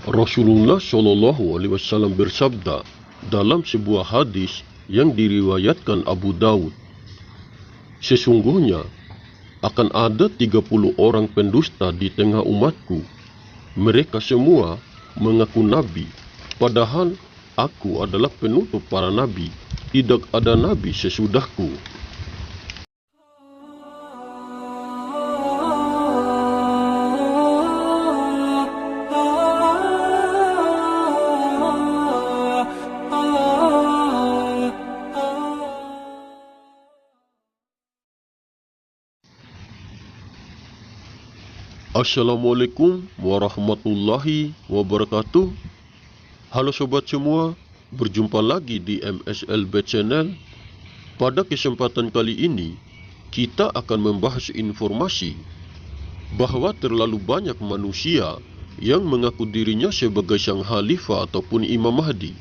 Rasulullah Shallallahu Alaihi Wasallam bersabda dalam sebuah hadis yang diriwayatkan Abu Dawud, "Sesungguhnya akan ada 30 orang pendusta di tengah umatku. Mereka semua mengaku nabi, padahal aku adalah penutup para nabi. Tidak ada nabi sesudahku." Assalamualaikum warahmatullahi wabarakatuh. Halo sobat semua, berjumpa lagi di MSLB Channel. Pada kesempatan kali ini, kita akan membahas informasi bahwa terlalu banyak manusia yang mengaku dirinya sebagai sang khalifah ataupun Imam Mahdi.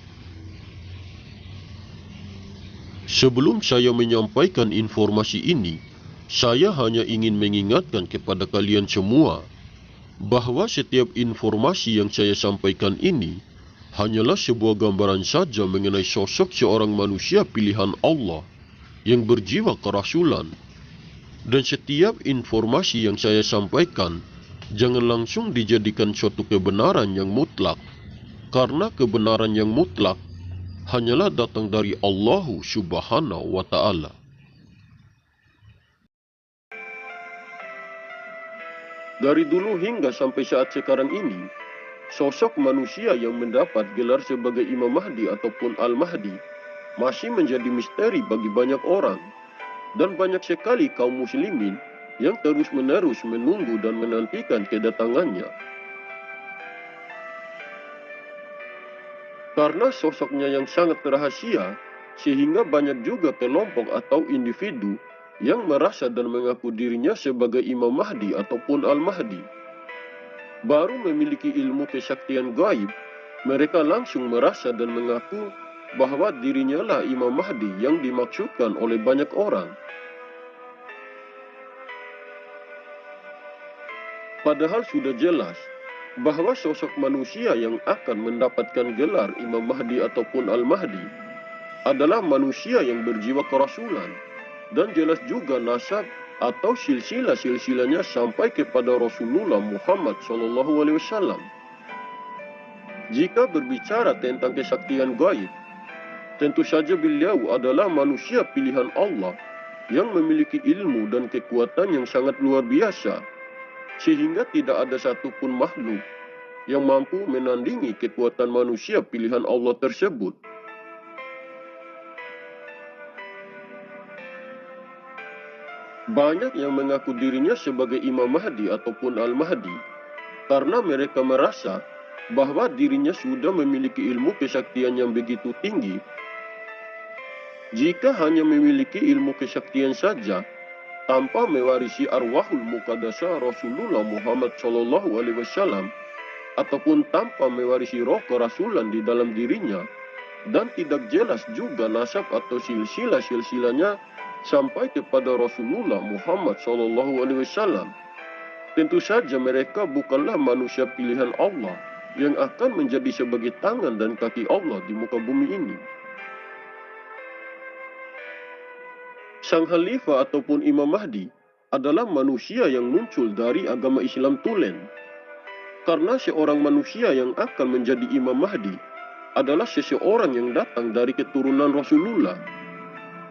Sebelum saya menyampaikan informasi ini, saya hanya ingin mengingatkan kepada kalian semua bahwa setiap informasi yang saya sampaikan ini hanyalah sebuah gambaran saja mengenai sosok seorang manusia pilihan Allah yang berjiwa kerasulan. Dan setiap informasi yang saya sampaikan jangan langsung dijadikan suatu kebenaran yang mutlak, karena kebenaran yang mutlak hanyalah datang dari Allah Subhanahu wa Ta'ala. Dari dulu hingga sampai saat sekarang ini, sosok manusia yang mendapat gelar sebagai Imam Mahdi ataupun Al-Mahdi masih menjadi misteri bagi banyak orang, dan banyak sekali kaum muslimin yang terus-menerus menunggu dan menantikan kedatangannya. Karena sosoknya yang sangat rahasia, sehingga banyak juga kelompok atau individu yang merasa dan mengaku dirinya sebagai Imam Mahdi ataupun Al-Mahdi. Baru memiliki ilmu kesaktian gaib, mereka langsung merasa dan mengaku bahwa dirinya lah Imam Mahdi yang dimaksudkan oleh banyak orang. Padahal sudah jelas bahwa sosok manusia yang akan mendapatkan gelar Imam Mahdi ataupun Al-Mahdi adalah manusia yang berjiwa kerasulan, dan jelas juga nasab atau silsilah-silsilahnya sampai kepada Rasulullah Muhammad SAW. Jika berbicara tentang kesaktian gaib, tentu saja beliau adalah manusia pilihan Allah yang memiliki ilmu dan kekuatan yang sangat luar biasa, sehingga tidak ada satupun makhluk yang mampu menandingi kekuatan manusia pilihan Allah tersebut. Banyak yang mengaku dirinya sebagai Imam Mahdi ataupun Al-Mahdi karena mereka merasa bahwa dirinya sudah memiliki ilmu kesaktian yang begitu tinggi. Jika hanya memiliki ilmu kesaktian saja, tanpa mewarisi arwahul muqaddasah Rasulullah Muhammad SAW, ataupun tanpa mewarisi roh kerasulan di dalam dirinya, dan tidak jelas juga nasab atau silsilah-silsilahnya sampai kepada Rasulullah Muhammad SAW, tentu saja mereka bukanlah manusia pilihan Allah yang akan menjadi sebagai tangan dan kaki Allah di muka bumi ini. Sang Khalifah ataupun Imam Mahdi adalah manusia yang muncul dari agama Islam tulen. Karena seorang manusia yang akan menjadi Imam Mahdi adalah seseorang yang datang dari keturunan Rasulullah.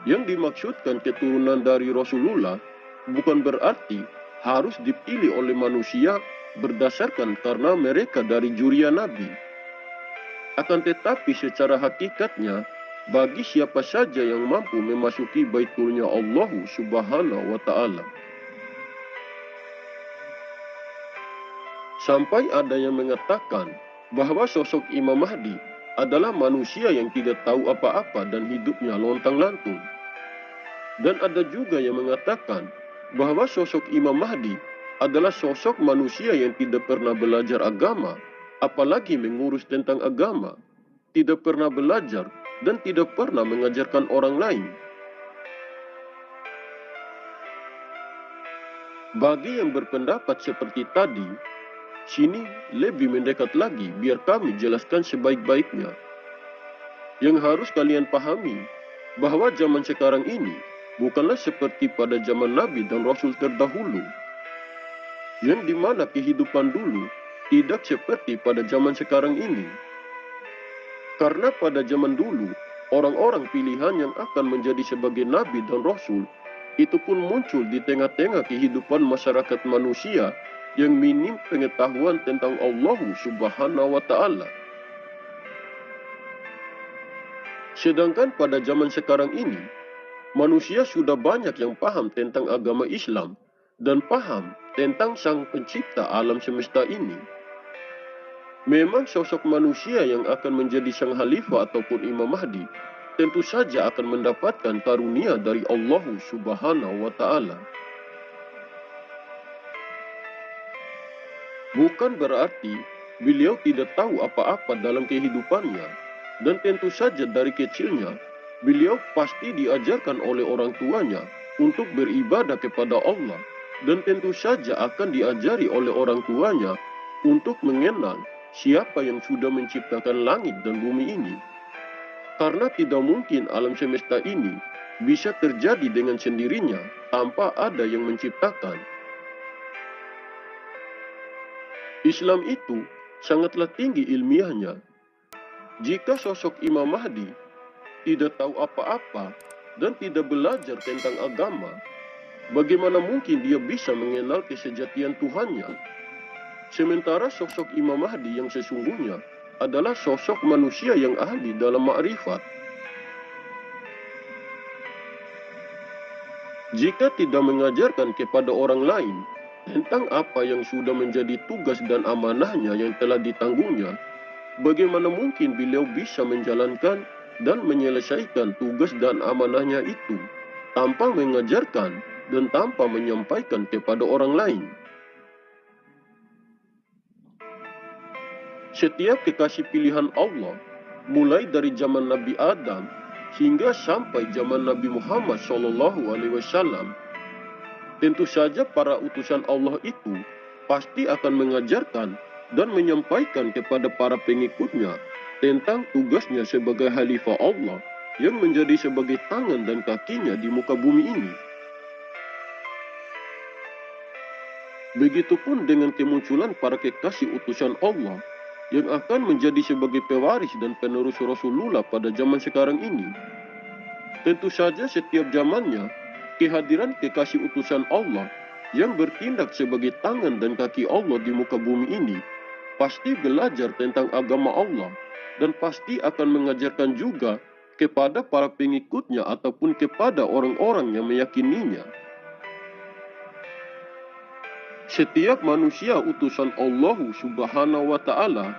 Yang dimaksudkan keturunan dari Rasulullah bukan berarti harus dipilih oleh manusia berdasarkan karena mereka dari juriya Nabi. Akan tetapi secara hakikatnya, bagi siapa saja yang mampu memasuki baitulnya Allah Subhanahu wa Ta'ala. Sampai ada yang mengatakan bahwa sosok Imam Mahdi adalah manusia yang tidak tahu apa-apa dan hidupnya lontang-lantung. Dan ada juga yang mengatakan bahwa sosok Imam Mahdi adalah sosok manusia yang tidak pernah belajar agama, apalagi mengurus tentang agama, tidak pernah belajar dan tidak pernah mengajarkan orang lain. Bagi yang berpendapat seperti tadi, Sini lebih mendekat lagi biar kami jelaskan sebaik-baiknya. Yang harus kalian pahami, bahwa zaman sekarang ini bukanlah seperti pada zaman Nabi dan Rasul terdahulu, yang dimana kehidupan dulu tidak seperti pada zaman sekarang ini. Karena pada zaman dulu, orang-orang pilihan yang akan menjadi sebagai nabi dan rasul itu pun muncul di tengah-tengah kehidupan masyarakat manusia yang minim pengetahuan tentang Allah Subhanahu wa Ta'ala. Sedangkan pada zaman sekarang ini, manusia sudah banyak yang paham tentang agama Islam dan paham tentang Sang Pencipta alam semesta ini. Memang sosok manusia yang akan menjadi sang khalifah ataupun Imam Mahdi tentu saja akan mendapatkan karunia dari Allah Subhanahu wa Ta'ala. Bukan berarti beliau tidak tahu apa-apa dalam kehidupannya, dan tentu saja dari kecilnya beliau pasti diajarkan oleh orang tuanya untuk beribadah kepada Allah, dan tentu saja akan diajari oleh orang tuanya untuk mengenal siapa yang sudah menciptakan langit dan bumi ini. Karena tidak mungkin alam semesta ini bisa terjadi dengan sendirinya tanpa ada yang menciptakan. Islam itu sangatlah tinggi ilmiahnya. Jika sosok Imam Mahdi tidak tahu apa-apa dan tidak belajar tentang agama, bagaimana mungkin dia bisa mengenal kesejatian Tuhannya? Sementara sosok Imam Mahdi yang sesungguhnya adalah sosok manusia yang ahli dalam ma'rifat. Jika tidak mengajarkan kepada orang lain tentang apa yang sudah menjadi tugas dan amanahnya yang telah ditanggungnya, bagaimana mungkin beliau bisa menjalankan dan menyelesaikan tugas dan amanahnya itu tanpa mengajarkan dan tanpa menyampaikan kepada orang lain? Setiap kekasih pilihan Allah, mulai dari zaman Nabi Adam hingga sampai zaman Nabi Muhammad SAW, tentu saja para utusan Allah itu pasti akan mengajarkan dan menyampaikan kepada para pengikutnya tentang tugasnya sebagai khalifah Allah yang menjadi sebagai tangan dan kakinya di muka bumi ini. Begitupun dengan kemunculan para kekasih utusan Allah yang akan menjadi sebagai pewaris dan penerus Rasulullah pada zaman sekarang ini. Tentu saja setiap zamannya, kehadiran kekasih utusan Allah yang bertindak sebagai tangan dan kaki Allah di muka bumi ini pasti belajar tentang agama Allah dan pasti akan mengajarkan juga kepada para pengikutnya ataupun kepada orang-orang yang meyakininya. Setiap manusia utusan Allah Subhanahu wa Ta'ala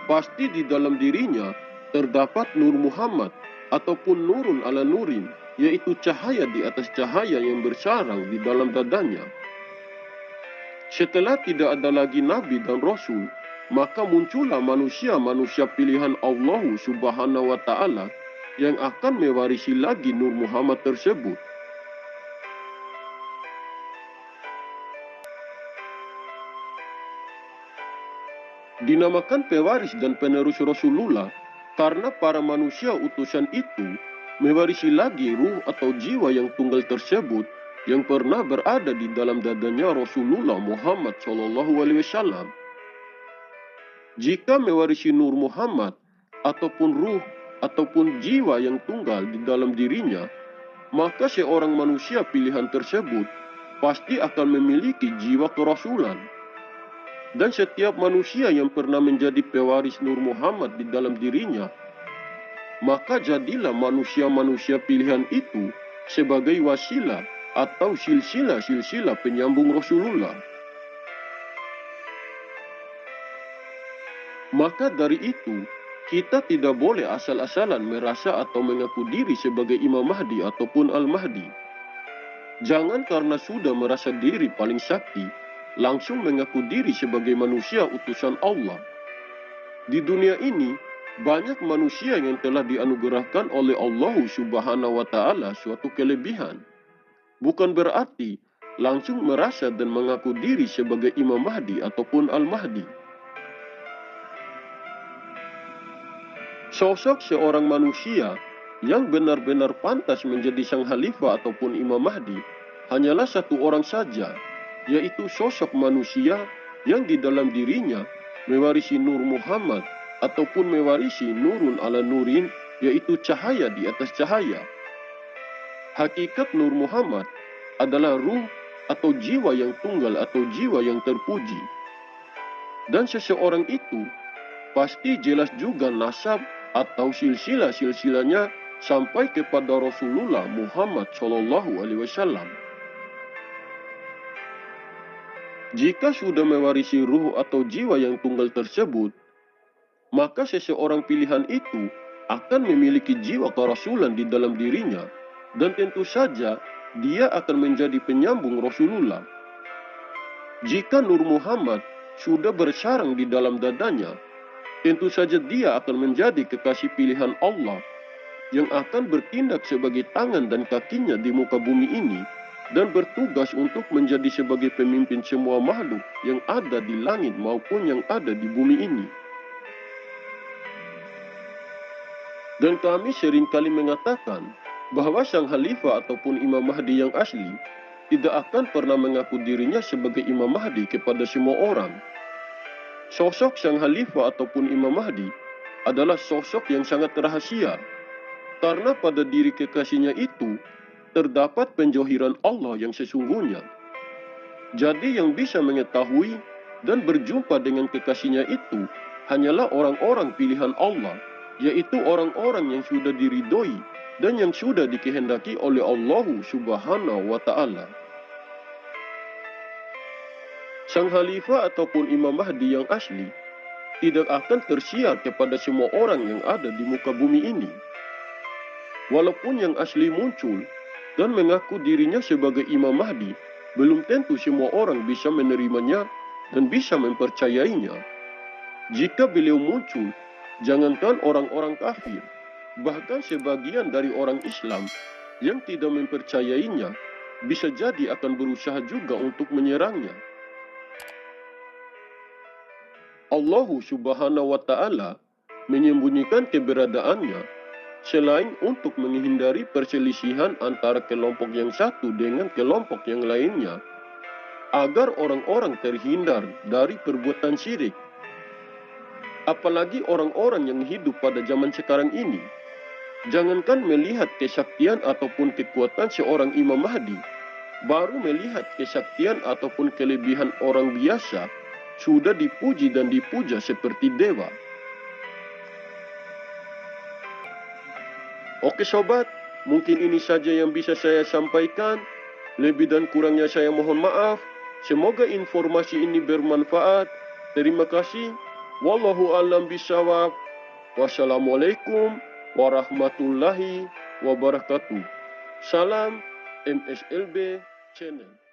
pasti di dalam dirinya terdapat Nur Muhammad ataupun nurun ala nurin, yaitu cahaya di atas cahaya yang bersarang di dalam dadanya. Setelah tidak ada lagi Nabi dan Rasul, maka muncullah manusia-manusia pilihan Allah Subhanahu wa Ta'ala yang akan mewarisi lagi Nur Muhammad tersebut. Dinamakan pewaris dan penerus Rasulullah karena para manusia utusan itu mewarisi lagi ruh atau jiwa yang tunggal tersebut yang pernah berada di dalam dadanya Rasulullah Muhammad SAW. Jika mewarisi Nur Muhammad ataupun ruh ataupun jiwa yang tunggal di dalam dirinya, maka seorang manusia pilihan tersebut pasti akan memiliki jiwa kerasulan. Dan setiap manusia yang pernah menjadi pewaris Nur Muhammad di dalam dirinya, maka jadilah manusia-manusia pilihan itu sebagai wasilah atau silsilah-silsilah penyambung Rasulullah. Maka dari itu, kita tidak boleh asal-asalan merasa atau mengaku diri sebagai Imam Mahdi ataupun Al-Mahdi. Jangan karena sudah merasa diri paling sakti, langsung mengaku diri sebagai manusia utusan Allah. Di dunia ini, banyak manusia yang telah dianugerahkan oleh Allah Subhanahu wa Ta'ala suatu kelebihan. Bukan berarti langsung merasa dan mengaku diri sebagai Imam Mahdi ataupun Al-Mahdi. Sosok seorang manusia yang benar-benar pantas menjadi sang khalifah ataupun Imam Mahdi hanyalah satu orang saja, yaitu sosok manusia yang di dalam dirinya mewarisi Nur Muhammad ataupun mewarisi Nurun ala Nurin, yaitu cahaya di atas cahaya. Hakikat Nur Muhammad adalah ruh atau jiwa yang tunggal atau jiwa yang terpuji. Dan seseorang itu pasti jelas juga nasab atau silsilah-silsilahnya sampai kepada Rasulullah Muhammad SAW. Jika sudah mewarisi ruh atau jiwa yang tunggal tersebut, maka seseorang pilihan itu akan memiliki jiwa kerasulan di dalam dirinya, dan tentu saja dia akan menjadi penyambung Rasulullah. Jika Nur Muhammad sudah bersarang di dalam dadanya, tentu saja dia akan menjadi kekasih pilihan Allah yang akan bertindak sebagai tangan dan kakinya di muka bumi ini dan bertugas untuk menjadi sebagai pemimpin semua makhluk yang ada di langit maupun yang ada di bumi ini. Dan kami seringkali mengatakan bahwa sang khalifah ataupun Imam Mahdi yang asli tidak akan pernah mengaku dirinya sebagai Imam Mahdi kepada semua orang. Sosok sang khalifah ataupun Imam Mahdi adalah sosok yang sangat rahasia, karena pada diri kekasihnya itu terdapat penjohiran Allah yang sesungguhnya. Jadi yang bisa mengetahui dan berjumpa dengan kekasihnya itu hanyalah orang-orang pilihan Allah, yaitu orang-orang yang sudah diridhoi dan yang sudah dikehendaki oleh Allah Subhanahu wa Ta'ala. Sang khalifah ataupun Imam Mahdi yang asli tidak akan tersiar kepada semua orang yang ada di muka bumi ini. Walaupun yang asli muncul dan mengaku dirinya sebagai Imam Mahdi, belum tentu semua orang bisa menerimanya dan bisa mempercayainya. Jika beliau muncul, jangankan orang-orang kafir, bahkan sebagian dari orang Islam yang tidak mempercayainya bisa jadi akan berusaha juga untuk menyerangnya. Allah Subhanahu wa Ta'ala menyembunyikan keberadaannya selain untuk menghindari perselisihan antara kelompok yang satu dengan kelompok yang lainnya, agar orang-orang terhindar dari perbuatan syirik. Apalagi orang-orang yang hidup pada zaman sekarang ini, jangankan melihat kesaktian ataupun kekuatan seorang Imam Mahdi, baru melihat kesaktian ataupun kelebihan orang biasa sudah dipuji dan dipuja seperti dewa. Oke sobat, mungkin ini saja yang bisa saya sampaikan. Lebih dan kurangnya saya mohon maaf. Semoga informasi ini bermanfaat. Terima kasih. Wallahu a'lam bishawab. Wassalamualaikum warahmatullahi wabarakatuh. Salam MSLB Channel.